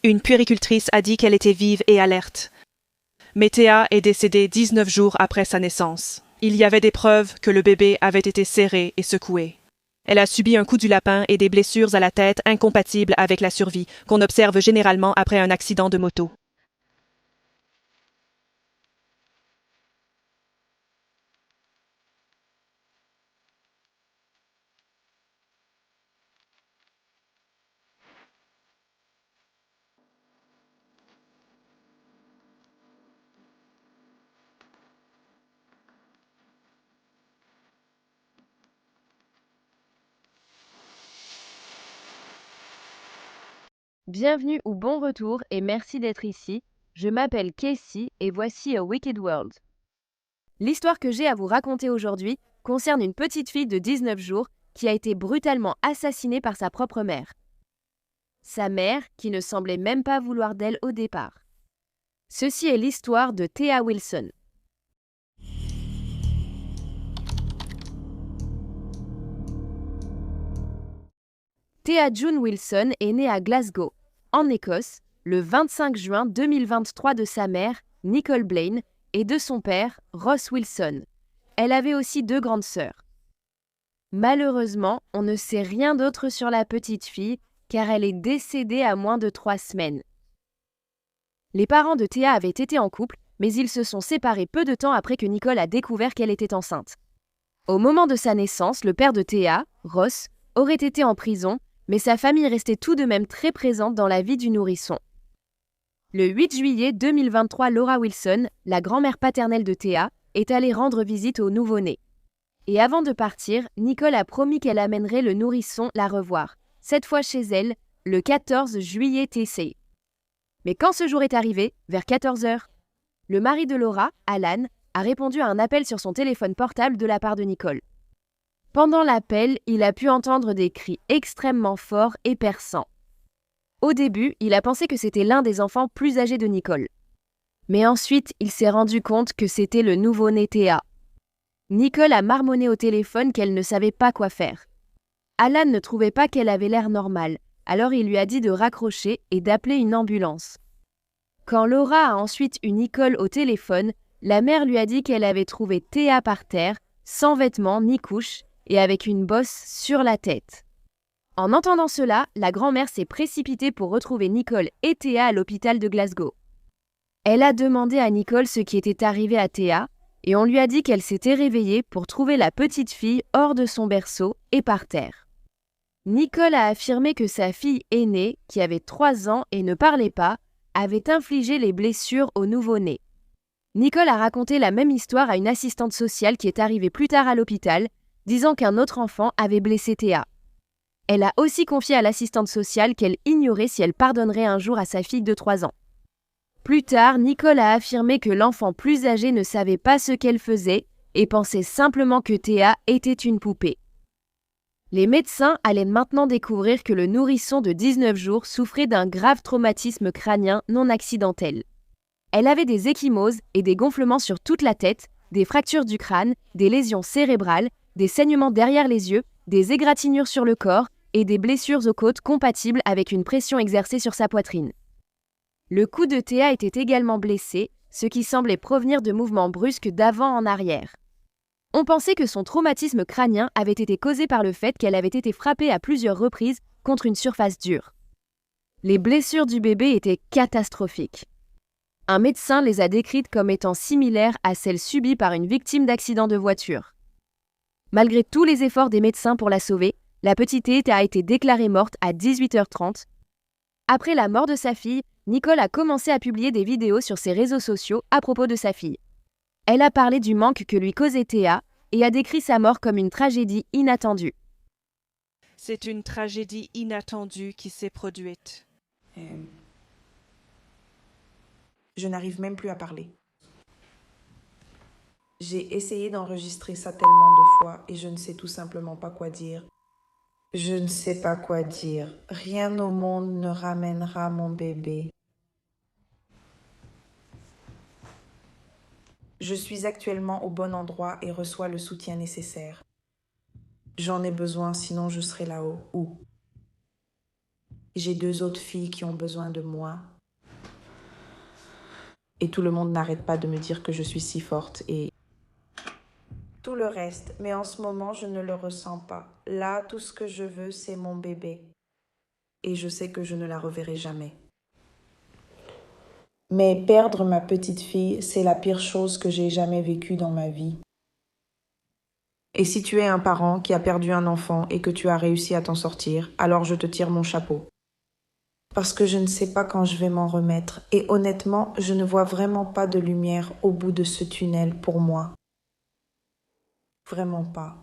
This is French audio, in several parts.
Une puéricultrice a dit qu'elle était vive et alerte. Mais Théa est décédée 19 jours après sa naissance. Il y avait des preuves que le bébé avait été serré et secoué. Elle a subi un coup du lapin et des blessures à la tête incompatibles avec la survie, qu'on observe généralement après un accident de moto. Bienvenue ou bon retour et merci d'être ici. Je m'appelle Casey et voici A Wicked World. L'histoire que j'ai à vous raconter aujourd'hui concerne une petite fille de 19 jours qui a été brutalement assassinée par sa propre mère. Sa mère qui ne semblait même pas vouloir d'elle au départ. Ceci est l'histoire de Thea Wilson. Thea June Wilson est née à Glasgow, en Écosse, le 25 juin 2023 de sa mère, Nicole Blaine, et de son père, Ross Wilson. Elle avait aussi 2 grandes sœurs. Malheureusement, on ne sait rien d'autre sur la petite fille, car elle est décédée à moins de 3 semaines. Les parents de Thea avaient été en couple, mais ils se sont séparés peu de temps après que Nicole a découvert qu'elle était enceinte. Au moment de sa naissance, le père de Thea, Ross, aurait été en prison, mais sa famille restait tout de même très présente dans la vie du nourrisson. Le 8 juillet 2023, Laura Wilson, la grand-mère paternelle de Thea, est allée rendre visite au nouveau-né. Et avant de partir, Nicole a promis qu'elle amènerait le nourrisson la revoir, cette fois chez elle, le 14 juillet TC. Mais quand ce jour est arrivé, vers 14 h, le mari de Laura, Alan, a répondu à un appel sur son téléphone portable de la part de Nicole. Pendant l'appel, il a pu entendre des cris extrêmement forts et perçants. Au début, il a pensé que c'était l'un des enfants plus âgés de Nicole. Mais ensuite, il s'est rendu compte que c'était le nouveau-né Thea. Nicole a marmonné au téléphone qu'elle ne savait pas quoi faire. Alan ne trouvait pas qu'elle avait l'air normale, alors il lui a dit de raccrocher et d'appeler une ambulance. Quand Laura a ensuite eu Nicole au téléphone, la mère lui a dit qu'elle avait trouvé Thea par terre, sans vêtements ni couche, et avec une bosse sur la tête. En entendant cela, la grand-mère s'est précipitée pour retrouver Nicole et Thea à l'hôpital de Glasgow. Elle a demandé à Nicole ce qui était arrivé à Thea, et on lui a dit qu'elle s'était réveillée pour trouver la petite fille hors de son berceau et par terre. Nicole a affirmé que sa fille aînée, qui avait 3 ans et ne parlait pas, avait infligé les blessures au nouveau-né. Nicole a raconté la même histoire à une assistante sociale qui est arrivée plus tard à l'hôpital, disant qu'un autre enfant avait blessé Thea. Elle a aussi confié à l'assistante sociale qu'elle ignorait si elle pardonnerait un jour à sa fille de 3 ans. Plus tard, Nicole a affirmé que l'enfant plus âgé ne savait pas ce qu'elle faisait et pensait simplement que Thea était une poupée. Les médecins allaient maintenant découvrir que le nourrisson de 19 jours souffrait d'un grave traumatisme crânien non accidentel. Elle avait des ecchymoses et des gonflements sur toute la tête, des fractures du crâne, des lésions cérébrales, des saignements derrière les yeux, des égratignures sur le corps et des blessures aux côtes compatibles avec une pression exercée sur sa poitrine. Le cou de Thea était également blessé, ce qui semblait provenir de mouvements brusques d'avant en arrière. On pensait que son traumatisme crânien avait été causé par le fait qu'elle avait été frappée à plusieurs reprises contre une surface dure. Les blessures du bébé étaient catastrophiques. Un médecin les a décrites comme étant similaires à celles subies par une victime d'accident de voiture. Malgré tous les efforts des médecins pour la sauver, la petite Thea a été déclarée morte à 18h30. Après la mort de sa fille, Nicole a commencé à publier des vidéos sur ses réseaux sociaux à propos de sa fille. Elle a parlé du manque que lui causait Thea et a décrit sa mort comme une tragédie inattendue. C'est une tragédie inattendue qui s'est produite. Je n'arrive même plus à parler. J'ai essayé d'enregistrer ça tellement de fois et je ne sais tout simplement pas quoi dire. Je ne sais pas quoi dire. Rien au monde ne ramènera mon bébé. Je suis actuellement au bon endroit et reçois le soutien nécessaire. J'en ai besoin, sinon je serai là-haut. Où? J'ai 2 autres filles qui ont besoin de moi. Et tout le monde n'arrête pas de me dire que je suis si forte et tout le reste. Mais en ce moment, je ne le ressens pas. Là, tout ce que je veux, c'est mon bébé. Et je sais que je ne la reverrai jamais. Mais perdre ma petite fille, c'est la pire chose que j'ai jamais vécue dans ma vie. Et si tu es un parent qui a perdu un enfant et que tu as réussi à t'en sortir, alors je te tire mon chapeau. Parce que je ne sais pas quand je vais m'en remettre. Et honnêtement, je ne vois vraiment pas de lumière au bout de ce tunnel pour moi. Vraiment pas.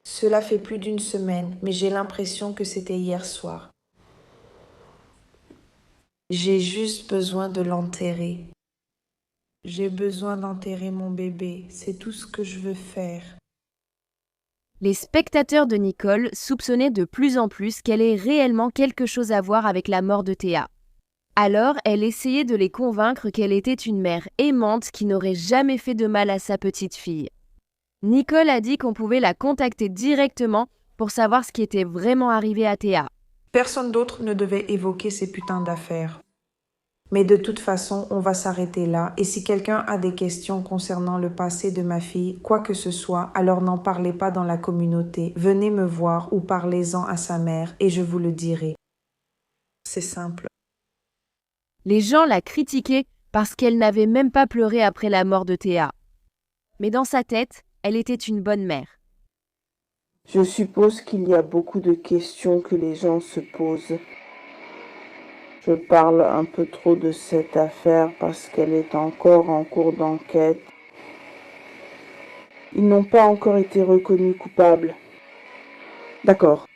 Cela fait plus d'une semaine, mais j'ai l'impression que c'était hier soir. J'ai juste besoin de l'enterrer. J'ai besoin d'enterrer mon bébé. C'est tout ce que je veux faire. Les spectateurs de Nicole soupçonnaient de plus en plus qu'elle ait réellement quelque chose à voir avec la mort de Théa. Alors, elle essayait de les convaincre qu'elle était une mère aimante qui n'aurait jamais fait de mal à sa petite fille. Nicole a dit qu'on pouvait la contacter directement pour savoir ce qui était vraiment arrivé à Théa. Personne d'autre ne devait évoquer ces putains d'affaires. Mais de toute façon, on va s'arrêter là. Et si quelqu'un a des questions concernant le passé de ma fille, quoi que ce soit, alors n'en parlez pas dans la communauté. Venez me voir ou parlez-en à sa mère et je vous le dirai. C'est simple. Les gens la critiquaient parce qu'elle n'avait même pas pleuré après la mort de Théa. Mais dans sa tête, elle était une bonne mère. Je suppose qu'il y a beaucoup de questions que les gens se posent. Je parle un peu trop de cette affaire parce qu'elle est encore en cours d'enquête. Ils n'ont pas encore été reconnus coupables. D'accord.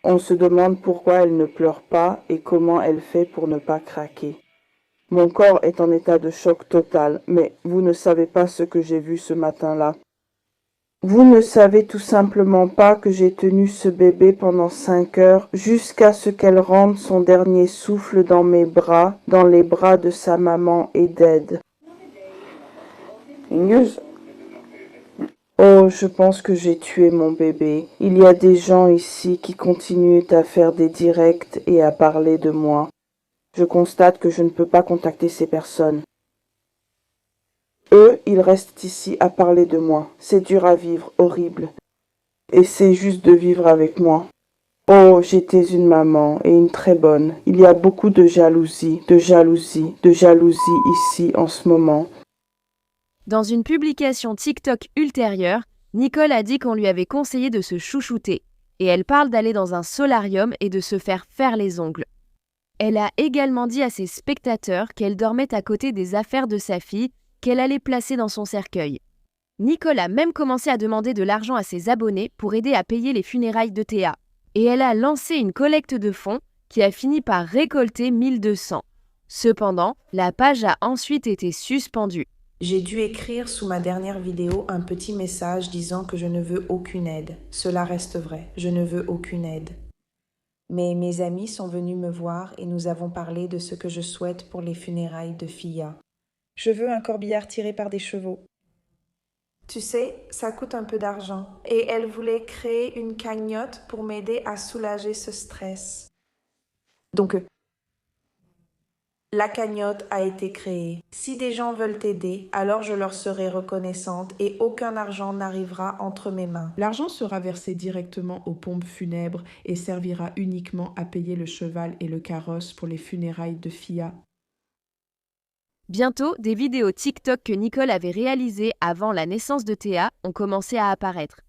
On se demande pourquoi elle ne pleure pas et comment elle fait pour ne pas craquer. Mon corps est en état de choc total, mais vous ne savez pas ce que j'ai vu ce matin-là. Vous ne savez tout simplement pas que j'ai tenu ce bébé pendant 5 heures jusqu'à ce qu'elle rende son dernier souffle dans mes bras, dans les bras de sa maman et d'Ed. Oh, je pense que j'ai tué mon bébé. Il y a des gens ici qui continuent à faire des directs et à parler de moi. Je constate que je ne peux pas contacter ces personnes. Eux, ils restent ici à parler de moi. C'est dur à vivre, horrible. Essaie juste de vivre avec moi. Oh, j'étais une maman, et une très bonne. Il y a beaucoup de jalousie, de jalousie, de jalousie ici en ce moment. Dans une publication TikTok ultérieure, Nicole a dit qu'on lui avait conseillé de se chouchouter, et elle parle d'aller dans un solarium et de se faire les ongles. Elle a également dit à ses spectateurs qu'elle dormait à côté des affaires de sa fille qu'elle allait placer dans son cercueil. Nicole a même commencé à demander de l'argent à ses abonnés pour aider à payer les funérailles de Théa. Et elle a lancé une collecte de fonds qui a fini par récolter 1200. Cependant, la page a ensuite été suspendue. J'ai dû écrire sous ma dernière vidéo un petit message disant que je ne veux aucune aide. Cela reste vrai, je ne veux aucune aide. Mais mes amis sont venus me voir et nous avons parlé de ce que je souhaite pour les funérailles de Fia. Je veux un corbillard tiré par des chevaux. Tu sais, ça coûte un peu d'argent. Et elle voulait créer une cagnotte pour m'aider à soulager ce stress. Donc, la cagnotte a été créée. Si des gens veulent t'aider, alors je leur serai reconnaissante et aucun argent n'arrivera entre mes mains. L'argent sera versé directement aux pompes funèbres et servira uniquement à payer le cheval et le carrosse pour les funérailles de Fia. Bientôt, des vidéos TikTok que Nicole avait réalisées avant la naissance de Théa ont commencé à apparaître.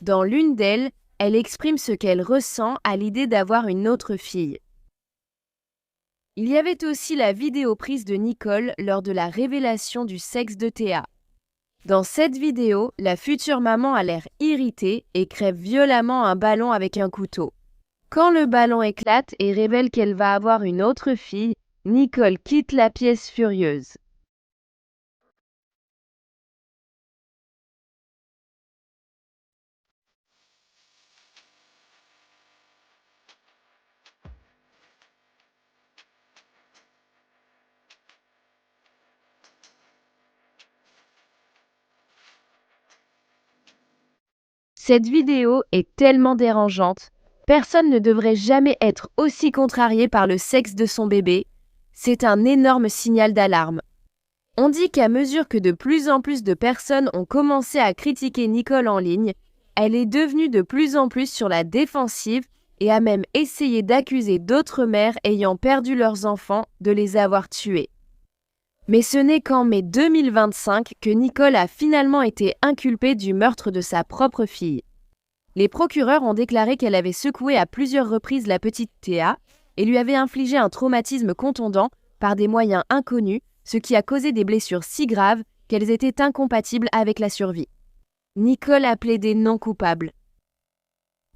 Dans l'une d'elles, elle exprime ce qu'elle ressent à l'idée d'avoir une autre fille. Il y avait aussi la vidéo prise de Nicole lors de la révélation du sexe de Théa. Dans cette vidéo, la future maman a l'air irritée et crève violemment un ballon avec un couteau. Quand le ballon éclate et révèle qu'elle va avoir une autre fille, Nicole quitte la pièce furieuse. Cette vidéo est tellement dérangeante. Personne ne devrait jamais être aussi contrarié par le sexe de son bébé. C'est un énorme signal d'alarme. On dit qu'à mesure que de plus en plus de personnes ont commencé à critiquer Nicole en ligne, elle est devenue de plus en plus sur la défensive et a même essayé d'accuser d'autres mères ayant perdu leurs enfants de les avoir tués. Mais ce n'est qu'en mai 2025 que Nicole a finalement été inculpée du meurtre de sa propre fille. Les procureurs ont déclaré qu'elle avait secoué à plusieurs reprises la petite Théa et lui avait infligé un traumatisme contondant par des moyens inconnus, ce qui a causé des blessures si graves qu'elles étaient incompatibles avec la survie. Nicole a plaidé non coupable.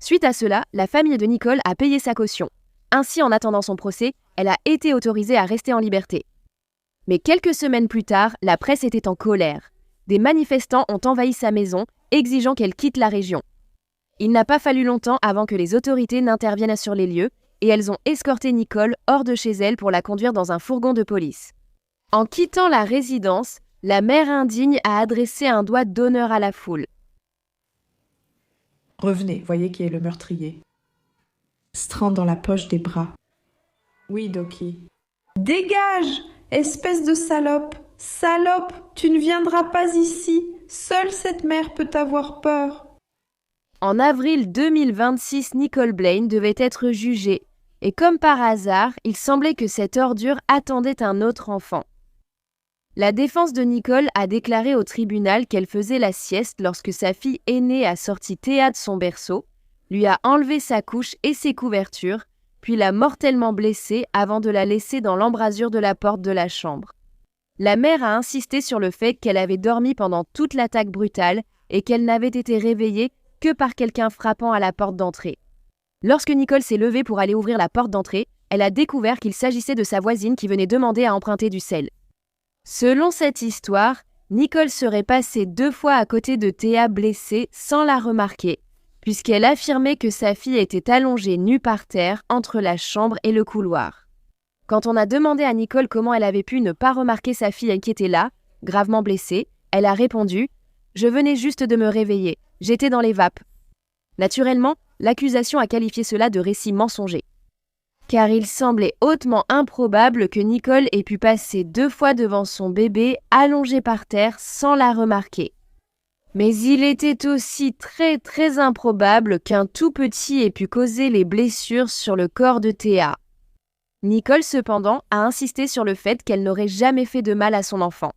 Suite à cela, la famille de Nicole a payé sa caution. Ainsi, en attendant son procès, elle a été autorisée à rester en liberté. Mais quelques semaines plus tard, la presse était en colère. Des manifestants ont envahi sa maison, exigeant qu'elle quitte la région. Il n'a pas fallu longtemps avant que les autorités n'interviennent sur les lieux, et elles ont escorté Nicole hors de chez elle pour la conduire dans un fourgon de police. En quittant la résidence, la mère indigne a adressé un doigt d'honneur à la foule. Revenez, voyez qui est le meurtrier. Strand dans la poche des bras. Oui, Doki. Dégage, espèce de salope! Salope, tu ne viendras pas ici. Seule cette mère peut avoir peur. En avril 2026, Nicole Blaine devait être jugée. Et comme par hasard, il semblait que cette ordure attendait un autre enfant. La défense de Nicole a déclaré au tribunal qu'elle faisait la sieste lorsque sa fille aînée a sorti Théa de son berceau, lui a enlevé sa couche et ses couvertures, puis l'a mortellement blessée avant de la laisser dans l'embrasure de la porte de la chambre. La mère a insisté sur le fait qu'elle avait dormi pendant toute l'attaque brutale et qu'elle n'avait été réveillée que par quelqu'un frappant à la porte d'entrée. Lorsque Nicole s'est levée pour aller ouvrir la porte d'entrée, elle a découvert qu'il s'agissait de sa voisine qui venait demander à emprunter du sel. Selon cette histoire, Nicole serait passée 2 fois à côté de Théa blessée sans la remarquer, puisqu'elle affirmait que sa fille était allongée nue par terre entre la chambre et le couloir. Quand on a demandé à Nicole comment elle avait pu ne pas remarquer sa fille qui était là, gravement blessée, elle a répondu « Je venais juste de me réveiller, j'étais dans les vapes ». Naturellement, l'accusation a qualifié cela de récit mensonger. Car il semblait hautement improbable que Nicole ait pu passer 2 fois devant son bébé allongé par terre sans la remarquer. Mais il était aussi très improbable qu'un tout petit ait pu causer les blessures sur le corps de Théa. Nicole, cependant, a insisté sur le fait qu'elle n'aurait jamais fait de mal à son enfant.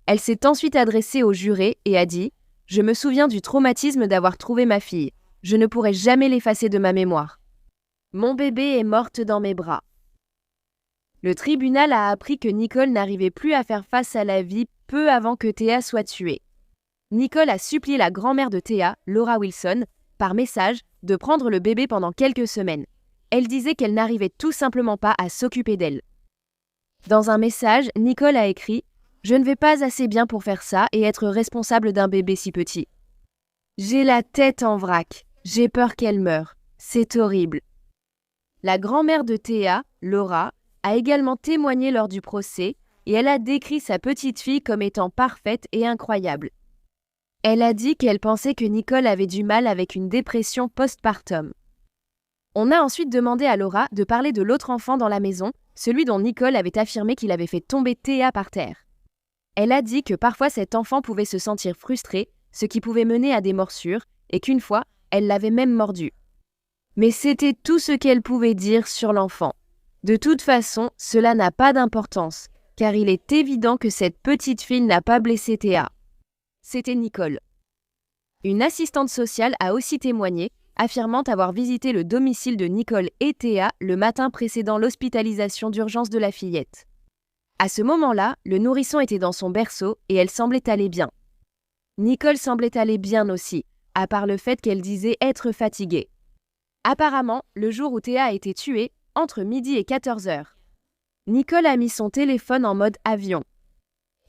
Elle s'est ensuite adressée au juré et a dit « Je me souviens du traumatisme d'avoir trouvé ma fille. Je ne pourrai jamais l'effacer de ma mémoire. Mon bébé est morte dans mes bras. » Le tribunal a appris que Nicole n'arrivait plus à faire face à la vie peu avant que Théa soit tuée. Nicole a supplié la grand-mère de Théa, Laura Wilson, par message, de prendre le bébé pendant quelques semaines. Elle disait qu'elle n'arrivait tout simplement pas à s'occuper d'elle. Dans un message, Nicole a écrit « Je ne vais pas assez bien pour faire ça et être responsable d'un bébé si petit. J'ai la tête en vrac. J'ai peur qu'elle meure. C'est horrible. » La grand-mère de Théa, Laura, a également témoigné lors du procès et elle a décrit sa petite fille comme étant parfaite et incroyable. Elle a dit qu'elle pensait que Nicole avait du mal avec une dépression postpartum. On a ensuite demandé à Laura de parler de l'autre enfant dans la maison, celui dont Nicole avait affirmé qu'il avait fait tomber Théa par terre. Elle a dit que parfois cet enfant pouvait se sentir frustré, ce qui pouvait mener à des morsures, et qu'une fois, elle l'avait même mordu. Mais c'était tout ce qu'elle pouvait dire sur l'enfant. De toute façon, cela n'a pas d'importance, car il est évident que cette petite fille n'a pas blessé Théa. C'était Nicole. Une assistante sociale a aussi témoigné, affirmant avoir visité le domicile de Nicole et Théa le matin précédant l'hospitalisation d'urgence de la fillette. À ce moment-là, le nourrisson était dans son berceau et elle semblait aller bien. Nicole semblait aller bien aussi, à part le fait qu'elle disait être fatiguée. Apparemment, le jour où Théa a été tuée, entre midi et 14h. Nicole a mis son téléphone en mode avion.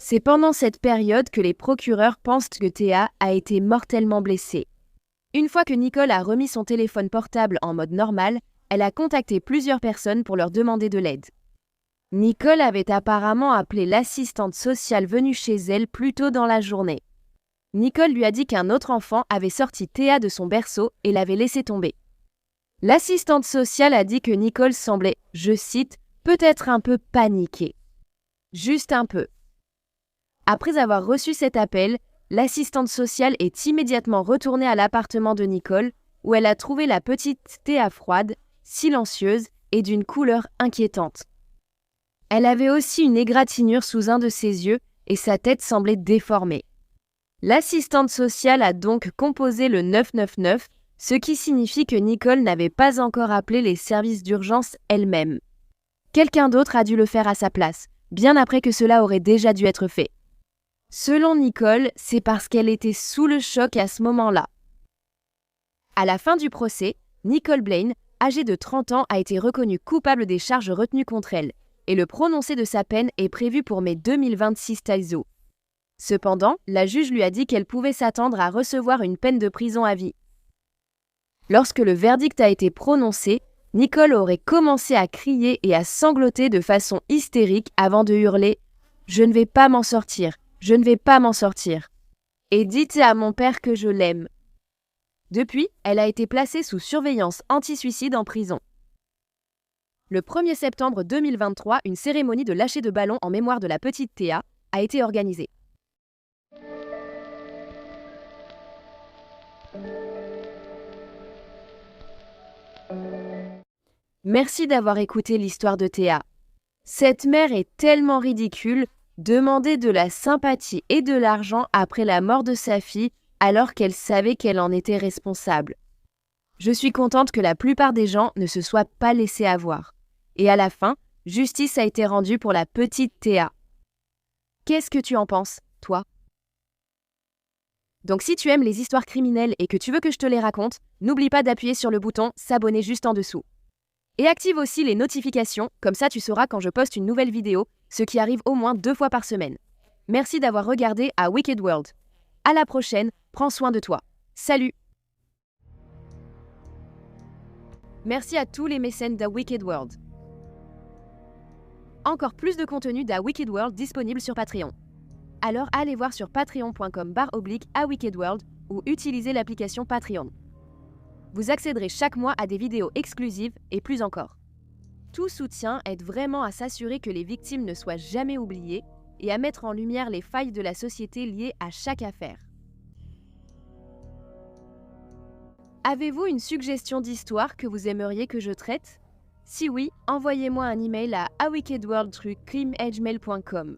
C'est pendant cette période que les procureurs pensent que Théa a été mortellement blessée. Une fois que Nicole a remis son téléphone portable en mode normal, elle a contacté plusieurs personnes pour leur demander de l'aide. Nicole avait apparemment appelé l'assistante sociale venue chez elle plus tôt dans la journée. Nicole lui a dit qu'un autre enfant avait sorti Thea de son berceau et l'avait laissée tomber. L'assistante sociale a dit que Nicole semblait, je cite, peut-être un peu paniquée. Juste un peu. Après avoir reçu cet appel, l'assistante sociale est immédiatement retournée à l'appartement de Nicole, où elle a trouvé la petite Thea froide, silencieuse et d'une couleur inquiétante. Elle avait aussi une égratignure sous un de ses yeux et sa tête semblait déformée. L'assistante sociale a donc composé le 999, ce qui signifie que Nicole n'avait pas encore appelé les services d'urgence elle-même. Quelqu'un d'autre a dû le faire à sa place, bien après que cela aurait déjà dû être fait. Selon Nicole, c'est parce qu'elle était sous le choc à ce moment-là. À la fin du procès, Nicole Blaine, âgée de 30 ans, a été reconnue coupable des charges retenues contre elle, et le prononcé de sa peine est prévu pour mai 2026 Taizo. Cependant, la juge lui a dit qu'elle pouvait s'attendre à recevoir une peine de prison à vie. Lorsque le verdict a été prononcé, Nicole aurait commencé à crier et à sangloter de façon hystérique avant de hurler « Je ne vais pas m'en sortir, je ne vais pas m'en sortir. Et dites à mon père que je l'aime. » Depuis, elle a été placée sous surveillance anti-suicide en prison. Le 1er septembre 2023, une cérémonie de lâcher de ballon en mémoire de la petite Thea a été organisée. Merci d'avoir écouté l'histoire de Thea. Cette mère est tellement ridicule, demander de la sympathie et de l'argent après la mort de sa fille alors qu'elle savait qu'elle en était responsable. Je suis contente que la plupart des gens ne se soient pas laissés avoir. Et à la fin, justice a été rendue pour la petite Thea. Qu'est-ce que tu en penses, toi ? Donc si tu aimes les histoires criminelles et que tu veux que je te les raconte, n'oublie pas d'appuyer sur le bouton s'abonner juste en dessous. Et active aussi les notifications, comme ça tu sauras quand je poste une nouvelle vidéo, ce qui arrive au moins 2 fois par semaine. Merci d'avoir regardé à Wicked World. À la prochaine, prends soin de toi. Salut! Merci à tous les mécènes d'A Wicked World. Encore plus de contenu d'A Wicked World disponible sur Patreon. Alors allez voir sur patreon.com/A Wicked World ou utilisez l'application Patreon. Vous accéderez chaque mois à des vidéos exclusives et plus encore. Tout soutien aide vraiment à s'assurer que les victimes ne soient jamais oubliées et à mettre en lumière les failles de la société liées à chaque affaire. Avez-vous une suggestion d'histoire que vous aimeriez que je traite ? Si oui, envoyez-moi un email à awickedworld@gmail.com.